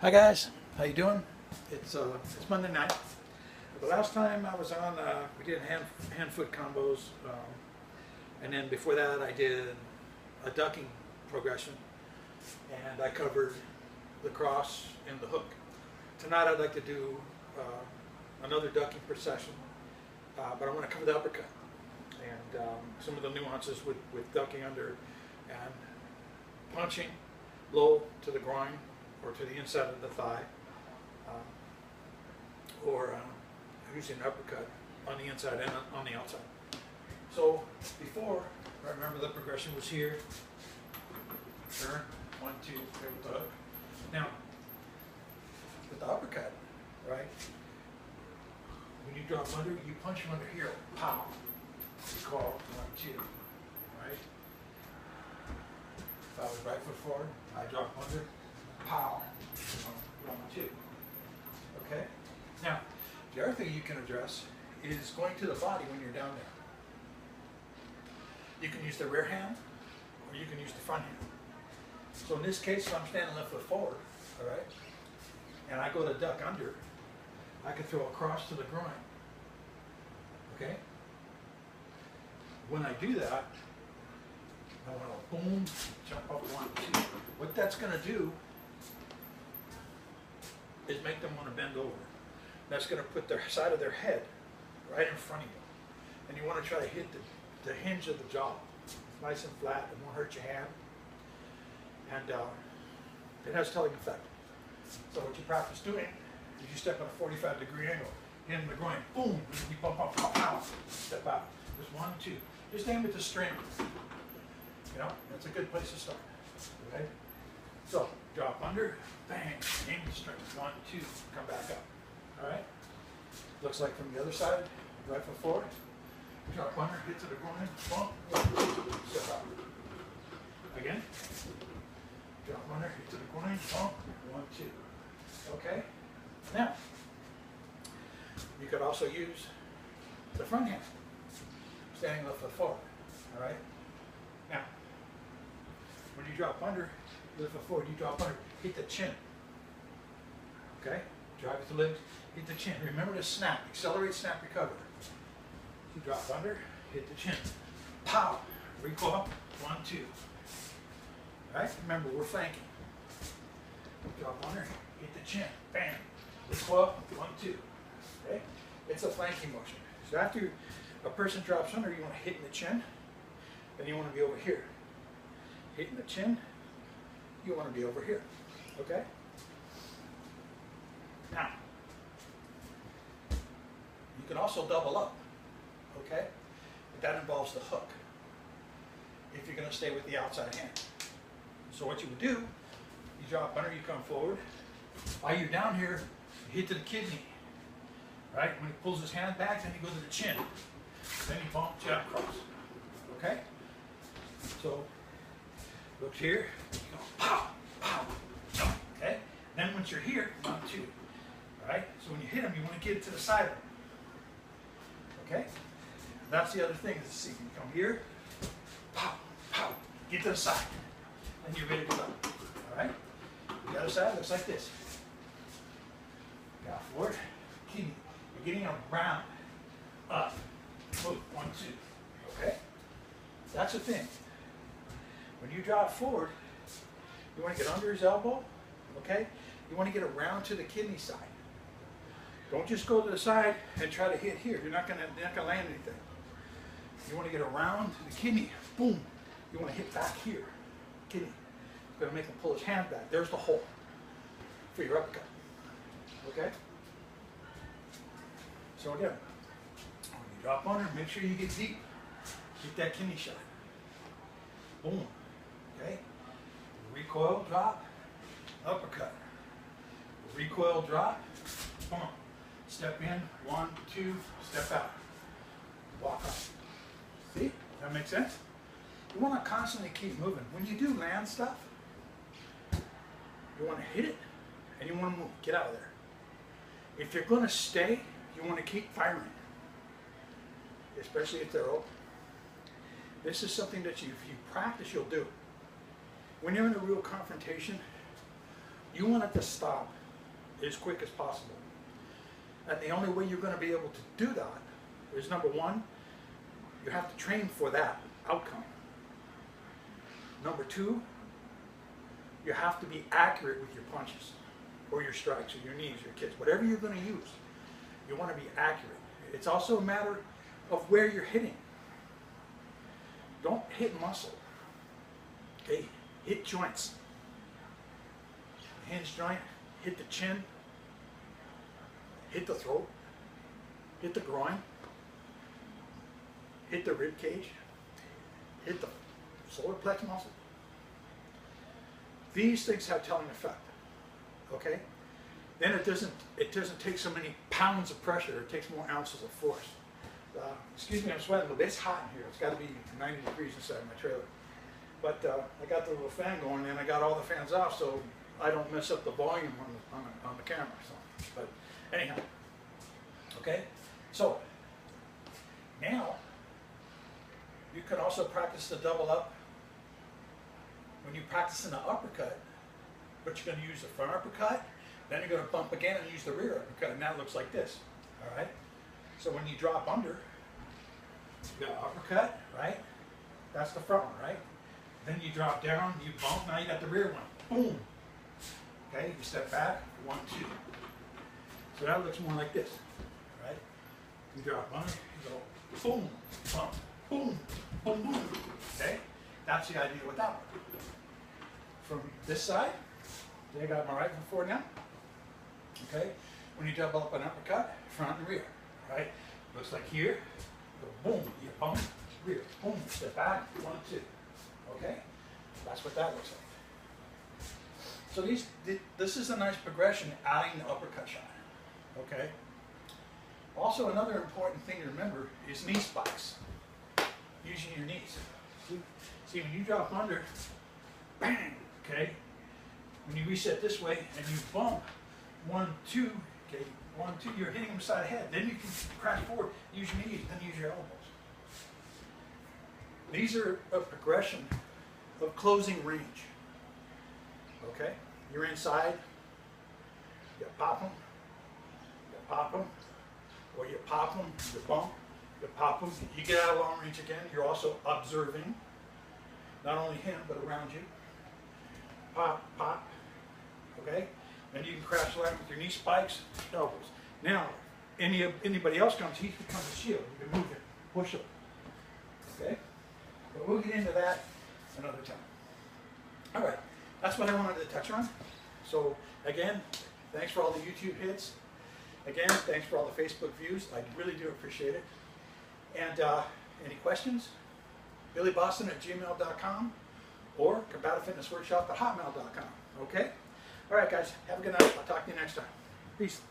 Hi guys, how you doing? It's Monday night. The last time I was on, we did hand foot combos, and then before that I did a ducking progression, and I covered the cross and the hook. Tonight I'd like to do another ducking per session, but I want to cover the uppercut and some of the nuances with ducking under and punching low to the groin or to the inside of the thigh, or using an uppercut on the inside and on the outside. So before, remember the progression was here, turn, 1, 2, there with the hook. Now, with the uppercut, right, when you drop under, you punch him under here, pow, you call 1, 2, right? If I was right foot forward, I drop under, pow, 1, 2. Okay? Now, the other thing you can address is going to the body when you're down there. You can use the rear hand, or you can use the front hand. So in this case, if I'm standing left foot forward, all right, and I go to duck under, I can throw a cross to the groin. Okay? When I do that, I want to boom, jump up 1, 2. What that's going to do is make them want to bend over. That's going to put their side of their head right in front of you. And you want to try to hit the hinge of the jaw. Nice and flat, it won't hurt your hand. And it has a telling effect. So what you practice doing is you step at a 45-degree angle, hitting the groin, boom, you bump up, pow, pow, step out. Just 1, 2. Just aim at the string. You know, that's a good place to start. Okay? So, drop under, bang, aim the string. 1, 2, come back up. All right? Looks like from the other side, right foot forward. Drop under, hit to the groin, bump, 1, 2, step out. Again. Drop under, hit to the groin, bump, 1, 2. Okay? Now, you could also use the front hand, standing left foot forward. All right? Now, when you drop under, left foot forward, you drop under, hit the chin. Okay? Drive with the legs, hit the chin. Remember to snap, accelerate, snap, recover. You drop under, hit the chin. Pow! Recoil, 1, 2. All right? Remember, we're flanking. Drop under, hit the chin. Bam! Recoil, 1, 2. Okay? It's a flanking motion. So after a person drops under, you want to hit in the chin, then you want to be over here. Hitting the chin, you want to be over here. Okay? Now, you can also double up. Okay? But that involves the hook, if you're going to stay with the outside hand. So what you would do, you drop under, you come forward. While you're down here, you hit to the kidney. Right? When he pulls his hand back, then you go to the chin. Then you bump, jab, cross. Okay? So, look here, you go pow, pow, jump. Okay? Then once you're here, 1, 2. Alright? So when you hit him, you want to get it to the side of him. Okay? That's the other thing is to see. You come here, pow, pow, get to the side. Then you're ready to go. Alright? The other side looks like this. Got forward, kidney. You're getting around, up, move, 1, 2. Okay? That's the thing. When you drop forward, you want to get under his elbow, okay? You want to get around to the kidney side. Don't just go to the side and try to hit here. You're not going to land anything. You want to get around to the kidney. Boom. You want to hit back here. Kidney. It's going to make him pull his hand back. There's the hole for your uppercut. Okay? So again, when you drop under, make sure you get deep. Get that kidney shot. Boom. Okay? Recoil, drop, uppercut. Recoil, drop, boom. Step in, 1, 2, step out. Walk up. See? That makes sense? You want to constantly keep moving. When you do land stuff, you want to hit it and you want to move. Get out of there. If you're going to stay, you want to keep firing. Especially if they're open. This is something that if you practice, you'll do. When you're in a real confrontation, You want it to stop as quick as possible. And the only way you're going to be able to do that is, number one, you have to train for that outcome. Number two, you have to be accurate with your punches or your strikes or your knees, your kicks, whatever you're going to use. You want to be accurate. It's also a matter of where you're hitting. Don't hit muscle. Okay? Hit joints. Hinge joint, hit the chin, hit the throat, hit the groin, hit the rib cage, hit the solar plex muscle. These things have telling effect. Okay? Then it doesn't take so many pounds of pressure, it takes more ounces of force. Excuse me, I'm sweating a little bit. It's hot in here. It's got to be 90 degrees inside my trailer. But I got the little fan going and I got all the fans off so I don't mess up the volume on the camera. So, but anyhow, okay? So now you can also practice the double up. When you practice in the uppercut, but you're going to use the front uppercut, then you're going to bump again and use the rear uppercut, and that looks like this. All right? So when you drop under, you got uppercut, right? That's the front one, right? Then you drop down, you bump, now you got the rear one. Boom. Okay, you step back, 1, 2. So that looks more like this, right? You drop under, you go boom, bump, boom, boom, boom. Okay? That's the idea with that one. From this side, I got my right foot forward now. Okay? When you double up an uppercut, front and rear, right? Looks like here, go boom, you bump, rear, boom, step back, 1, 2. Okay? That's what that looks like. So this is a nice progression, adding the uppercut shot. Okay? Also, another important thing to remember is knee spikes. Using your knees. See, when you drop under, bang, okay? When you reset this way and you bump, 1, 2, okay, 1, 2, you're hitting them side of the head. Then you can crash forward, use your knees, then use your elbows. These are a progression of closing range. Okay? You're inside, you pop them, or you pop them, you bump, you pop them, you get out of long range again, you're also observing, not only him, but around you. Pop, pop, okay? Then you can crash land with your knee spikes, elbows. Now, anybody else comes, he becomes a shield. You can move it, push it, okay? But we'll get into that another time. All right, that's what I wanted to touch on. So again, thanks for all the YouTube hits. Again, thanks for all the Facebook views. I really do appreciate it. And any questions? BillyBoston@gmail.com or CombativeFitnessWorkshop@hotmail.com. Okay? All right, guys. Have a good night. I'll talk to you next time. Peace.